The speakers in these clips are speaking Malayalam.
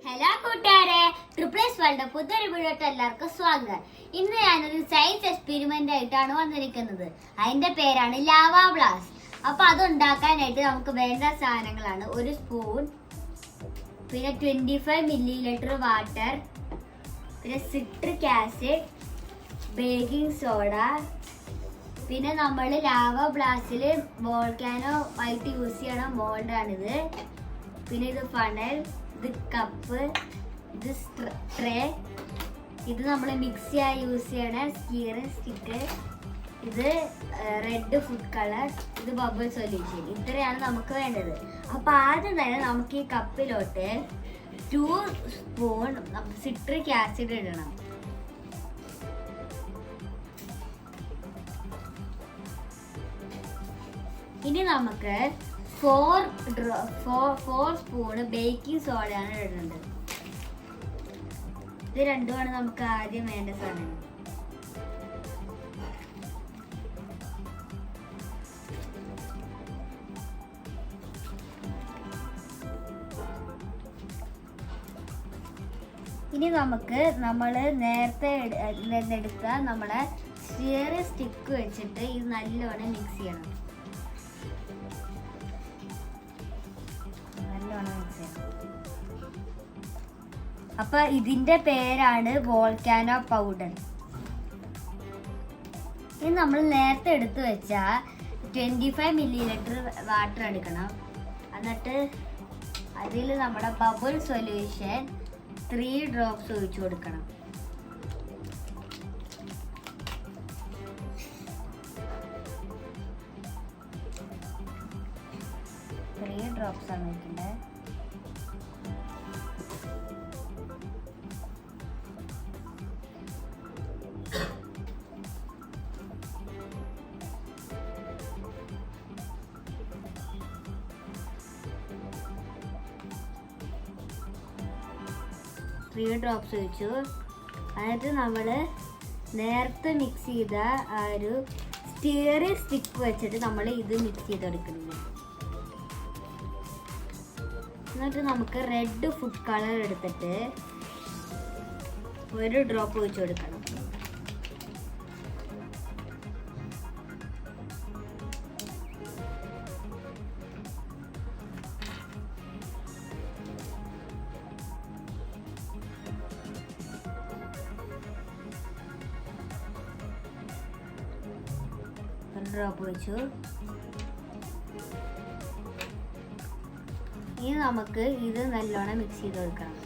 ഹലോ കൂട്ടുകാരെ, ട്രിപ്ലേസ് വേൾഡ് പുതിയൊരു വീഡിയോട്ട് എല്ലാവർക്കും സ്വാഗതം. ഇന്ന് ഞാനൊരു സയൻസ് എക്സ്പെരിമെന്റ് ആയിട്ടാണ് വന്നിരിക്കുന്നത്. അതിന്റെ പേരാണ് ലാവ ബ്ലാസ്റ്റ്. അപ്പൊ അത് ഉണ്ടാക്കാനായിട്ട് നമുക്ക് വേണ്ട സാധനങ്ങളാണ് ഒരു സ്പൂൺ, പിന്നെ 25 ml വാട്ടർ, പിന്നെ സിട്രിക് ആസിഡ്, ബേക്കിംഗ് സോഡ, പിന്നെ നമ്മൾ ലാവ ബ്ലാസ്റ്റിൽ വോൾക്കാനോ ആയിട്ട് യൂസ് ചെയ്യണ മോൾഡാണിത്. പിന്നെ ഇത് ഫണൽ, ഇത് കപ്പ്, ഇത് ട്രേ, ഇത് നമ്മൾ മിക്സിയായി യൂസ് ചെയ്യണ സ്റ്റിയറിംഗ് സ്റ്റിക്ക്, ഇത് റെഡ് ഫുഡ് കളർ, ഇത് ബബിൾ സൊല്യൂഷൻ. ഇത്രയാണ് നമുക്ക് വേണ്ടത്. അപ്പോൾ ആദ്യം തന്നെ നമുക്ക് ഈ കപ്പിലോട്ട് 2 സ്പൂൺ സിട്രിക് ആസിഡ് ഇടണം. ഇനി നമുക്ക് 4 സ്പൂണ് ബേക്കിംഗ് സോഡയാണ് ഇടുന്നത്. ഇത് രണ്ടുമാണ് നമുക്ക് ആദ്യം വേണ്ട സാധനം. ഇനി നമുക്ക് നമ്മൾ നേരത്തെ എടുത്ത നമ്മളെ സ്റ്റിയറിംഗ് സ്റ്റിക്ക് വെച്ചിട്ട് ഇത് നല്ലോണം മിക്സ് ചെയ്യണം. അപ്പൊ ഇതിന്റെ പേരാണ് വോൾക്കാനോ പൗഡർ. ഇനി നമ്മൾ നേരത്തെ എടുത്തു വെച്ച 25 ml വാട്ടർ എടുക്കണം. എന്നിട്ട് അതിൽ നമ്മുടെ ബബിൾ സൊല്യൂഷൻ 3 ഡ്രോപ്സ് ഒഴിച്ചു കൊടുക്കണം. 3 ഡ്രോപ്സ് ആണ് വെക്കേണ്ടത്. ഡ്രോപ്സ് ഒഴിച്ചു. എന്നിട്ട് നമ്മൾ നേരത്തെ മിക്സ് ചെയ്ത ആ ഒരു സ്റ്റിയറിംഗ് സ്റ്റിക്ക് വെച്ചിട്ട് നമ്മൾ ഇത് മിക്സ് ചെയ്തെടുക്കുന്നു. എന്നിട്ട് നമുക്ക് റെഡ് ഫുഡ് കളർ എടുത്തിട്ട് 1 ഡ്രോപ്പ് ഒഴിച്ചു കൊടുക്കണം. ഡ്രോപ്പ് വെച്ചു. ഇനി നമുക്ക് ഇത് നല്ലോണം മിക്സ് ചെയ്ത് കൊടുക്കണം.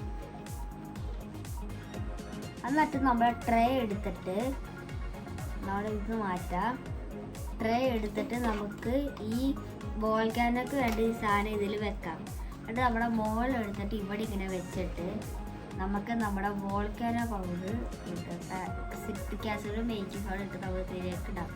എന്നിട്ട് നമ്മൾ ട്രേ എടുത്തിട്ട് ഇത് മാറ്റാം. ട്രേ എടുത്തിട്ട് നമുക്ക് ഈ വോൾക്കാനോക്ക് വേണ്ട ഈ സാധനം ഇതിൽ വെക്കാം. എന്നിട്ട് നമ്മുടെ മോൾ എടുത്തിട്ട് ഇവിടെ ഇങ്ങനെ വെച്ചിട്ട് നമുക്ക് നമ്മുടെ വോൾക്കാനോ പൗഡർ ഇട്ടിട്ട് സിട്രിക് ആസിഡ് ബേക്കിംഗ് സോഡ ഇട്ട് നമുക്ക് ഇതിലേക്ക് ഇടാം.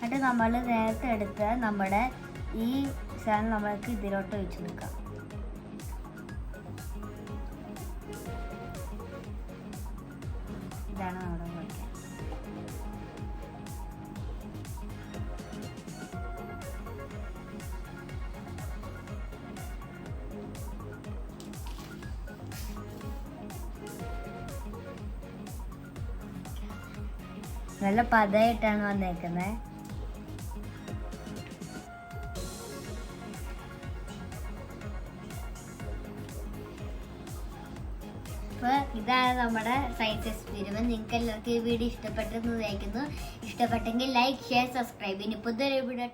എന്നിട്ട് നമ്മൾ നേരത്തെ എടുത്ത് നമ്മുടെ ഈ സാധനം നമ്മൾക്ക് ഇതിലോട്ട് ഒഴിച്ചു കൊടുക്കാം. ഇതാണ് നമ്മുടെ വോൾക്കാൻ. നല്ല പതയായിട്ടാണ് വന്നേക്കുന്നത്. അപ്പോൾ ഇതാണ് നമ്മുടെ സയൻസ് എക്സ്പെരിമെന്റ്. നിങ്ങൾക്ക് എല്ലാവർക്കും ഈ വീഡിയോ ഇഷ്ടപ്പെട്ടെന്ന് വിചാരിക്കുന്നു. ഇഷ്ടപ്പെട്ടെങ്കിൽ ലൈക്ക്, ഷെയർ, സബ്സ്ക്രൈബ്. ഇനി പുതിയൊരു വീഡിയോ